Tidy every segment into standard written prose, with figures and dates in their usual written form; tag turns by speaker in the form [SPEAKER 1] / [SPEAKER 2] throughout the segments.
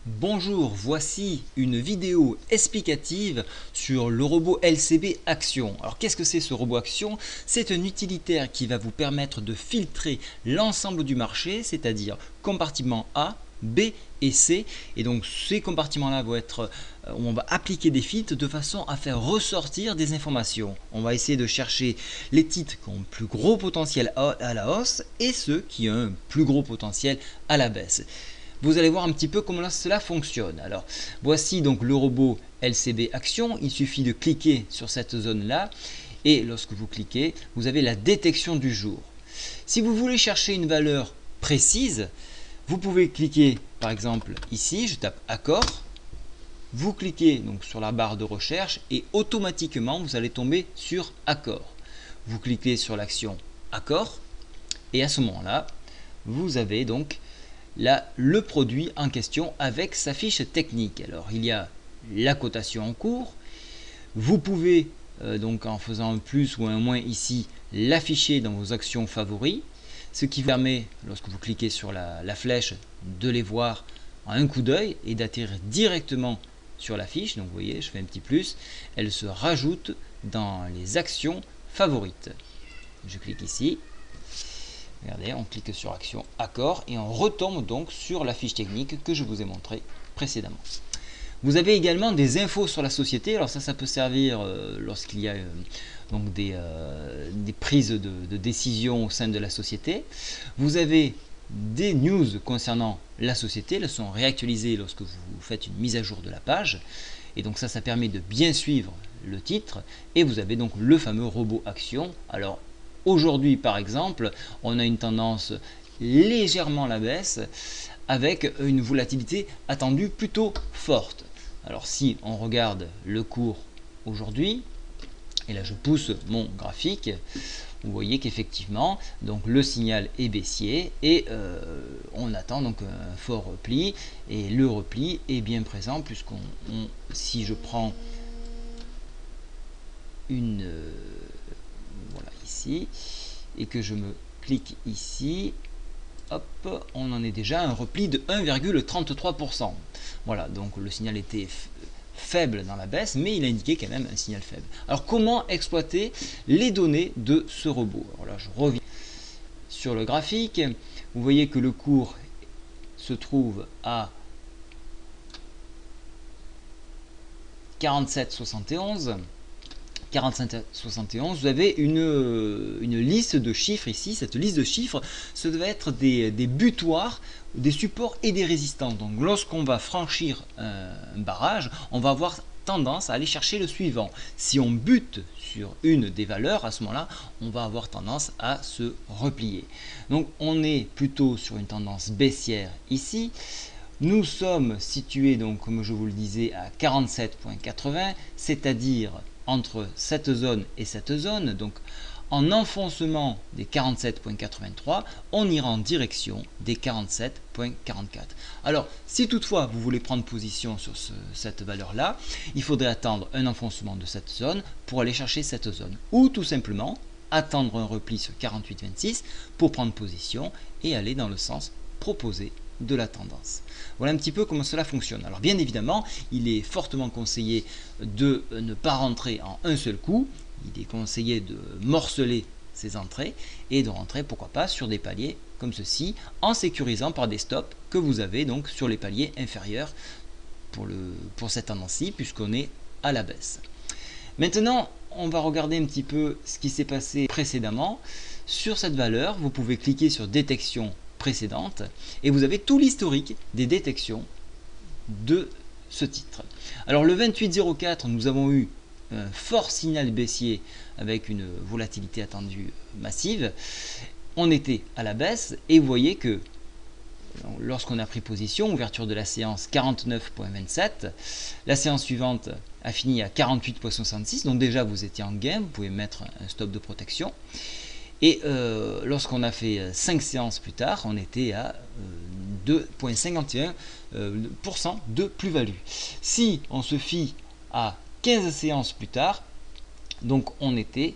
[SPEAKER 1] Bonjour, voici une vidéo explicative sur le robot LCB Action. Alors qu'est-ce que c'est ce robot Action? C'est un utilitaire qui va vous permettre de filtrer l'ensemble du marché, c'est-à-dire compartiment A, B et C. Et donc ces compartiments-là vont être, on va appliquer des filtres de façon à faire ressortir des informations. On va essayer de chercher les titres qui ont un plus gros potentiel à la hausse et ceux qui ont un plus gros potentiel à la baisse. Vous allez voir un petit peu comment cela fonctionne. Alors, voici donc le robot LCB Action. Il suffit de cliquer sur cette zone-là et lorsque vous cliquez, vous avez la détection du jour. Si vous voulez chercher une valeur précise, vous pouvez cliquer par exemple ici, je tape accord. Vous cliquez donc sur la barre de recherche et automatiquement vous allez tomber sur accord. Vous cliquez sur l'action accord et à ce moment-là, vous avez donc là, le produit en question avec sa fiche technique. Alors il y a la cotation en cours. Vous pouvez donc en faisant un plus ou un moins ici l'afficher dans vos actions favoris, ce qui vous permet lorsque vous cliquez sur la flèche de les voir en un coup d'œil et d'atterrir directement sur la fiche. Donc vous voyez, je fais un petit plus, elle se rajoute dans les actions favorites. Je clique ici. Regardez, on clique sur action accord et on retombe donc sur la fiche technique que je vous ai montré précédemment. Vous avez également des infos sur la société. Alors ça peut servir lorsqu'il y a donc des prises de décision au sein de la société. Vous avez des news concernant la société. Elles sont réactualisées lorsque vous faites une mise à jour de la page. Et donc ça permet de bien suivre le titre. Et vous avez donc le fameux robot action. Alors aujourd'hui, par exemple, on a une tendance légèrement à la baisse avec une volatilité attendue plutôt forte. Alors si on regarde le cours aujourd'hui, et là je pousse mon graphique, vous voyez qu'effectivement donc le signal est baissier et on attend donc un fort repli et le repli est bien présent puisqu'on si je prends une voilà ici et que je me clique ici, hop, on en est déjà à un repli de 1,33%. Voilà, donc le signal était faible dans la baisse, mais il a indiqué quand même un signal faible. Alors comment exploiter les données de ce robot? Alors là, je reviens sur le graphique. Vous voyez que le cours se trouve à 47,71. 47,71, vous avez une liste de chiffres ici. Cette liste de chiffres, ça doit être des butoirs, des supports et des résistances. Donc lorsqu'on va franchir un barrage, on va avoir tendance à aller chercher le suivant. Si on bute sur une des valeurs, à ce moment-là, on va avoir tendance à se replier. Donc on est plutôt sur une tendance baissière ici. Nous sommes situés, donc comme je vous le disais, à 47,80, c'est-à-dire entre cette zone et cette zone. Donc en enfoncement des 47,83, on ira en direction des 47,44. Alors si toutefois vous voulez prendre position sur cette valeur là, il faudrait attendre un enfoncement de cette zone pour aller chercher cette zone, ou tout simplement attendre un repli sur 48,26 pour prendre position et aller dans le sens proposé de la tendance. Voilà un petit peu comment cela fonctionne. Alors bien évidemment, il est fortement conseillé de ne pas rentrer en un seul coup. Il est conseillé de morceler ses entrées et de rentrer pourquoi pas sur des paliers comme ceci en sécurisant par des stops que vous avez donc sur les paliers inférieurs pour cette tendance-ci puisqu'on est à la baisse. Maintenant, on va regarder un petit peu ce qui s'est passé précédemment. Sur cette valeur, vous pouvez cliquer sur détection précédente et vous avez tout l'historique des détections de ce titre. Alors le 28,04, nous avons eu un fort signal baissier avec une volatilité attendue massive. On était à la baisse et vous voyez que lorsqu'on a pris position, ouverture de la séance 49,27, la séance suivante a fini à 48,66, donc déjà vous étiez en gain, vous pouvez mettre un stop de protection. Et lorsqu'on a fait 5 séances plus tard, on était à 2,51% de plus-value. Si on se fie à 15 séances plus tard, donc on était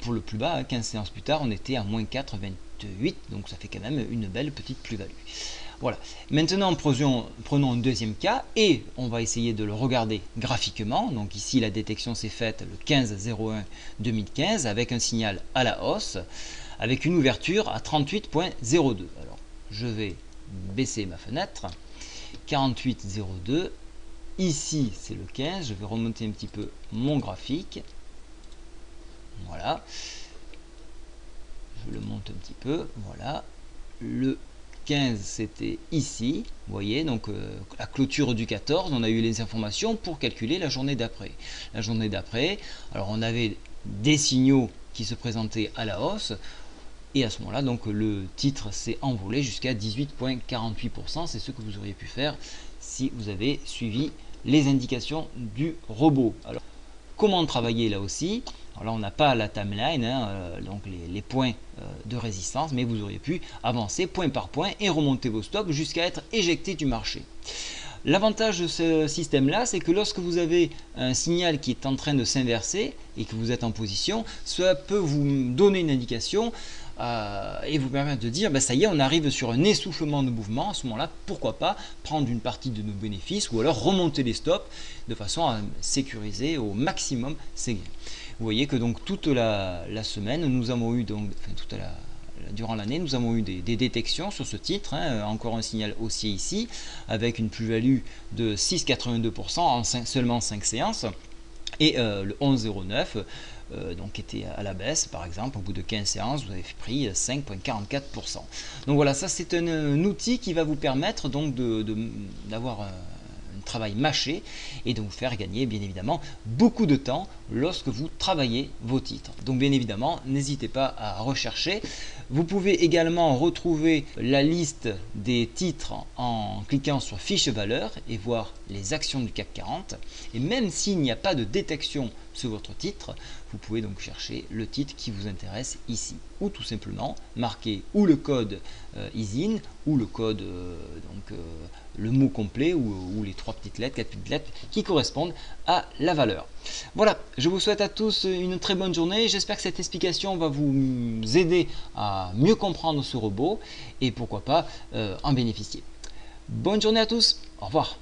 [SPEAKER 1] pour le plus bas, 15 séances plus tard, on était à moins 4,28, donc ça fait quand même une belle petite plus-value. Voilà. Maintenant, prenons un deuxième cas et on va essayer de le regarder graphiquement. Donc ici, la détection s'est faite le 15-01-2015 avec un signal à la hausse, avec une ouverture à 38.02. Alors, je vais baisser ma fenêtre. 48.02. Ici, c'est le 15. Je vais remonter un petit peu mon graphique. Voilà. Je le monte un petit peu. Voilà. Le 15, c'était ici, vous voyez, donc la clôture du 14, on a eu les informations pour calculer la journée d'après. La journée d'après, alors on avait des signaux qui se présentaient à la hausse, et à ce moment-là, donc le titre s'est envolé jusqu'à 18,48%, c'est ce que vous auriez pu faire si vous avez suivi les indications du robot. Alors, comment travailler là aussi? Alors là, on n'a pas la timeline, donc les points de résistance, mais vous auriez pu avancer point par point et remonter vos stops jusqu'à être éjecté du marché. L'avantage de ce système-là, c'est que lorsque vous avez un signal qui est en train de s'inverser et que vous êtes en position, cela peut vous donner une indication et vous permettre de dire, ça y est, on arrive sur un essoufflement de mouvement. À ce moment-là, pourquoi pas prendre une partie de nos bénéfices ou alors remonter les stops de façon à sécuriser au maximum ces gains. Vous voyez que donc toute la semaine, nous avons eu donc, durant l'année, nous avons eu des détections sur ce titre, encore un signal haussier ici, avec une plus-value de 6,82% en seulement 5 séances, et le 11,09 donc était à la baisse, par exemple, au bout de 15 séances, vous avez pris 5,44%. Donc voilà, ça c'est un outil qui va vous permettre donc d'avoir un travail mâché et de vous faire gagner bien évidemment beaucoup de temps lorsque vous travaillez vos titres. Donc bien évidemment, n'hésitez pas à rechercher. Vous pouvez également retrouver la liste des titres en cliquant sur fiche valeur et voir les actions du CAC 40. Et même s'il n'y a pas de détection sur votre titre, vous pouvez donc chercher le titre qui vous intéresse ici, ou tout simplement marquer ou le code ISIN ou le code le mot complet ou les 3 petites lettres, 4 petites lettres qui correspondent à la valeur. Voilà, je vous souhaite à tous une très bonne journée. J'espère que cette explication va vous aider à mieux comprendre ce robot et pourquoi pas en bénéficier. Bonne journée à tous, au revoir.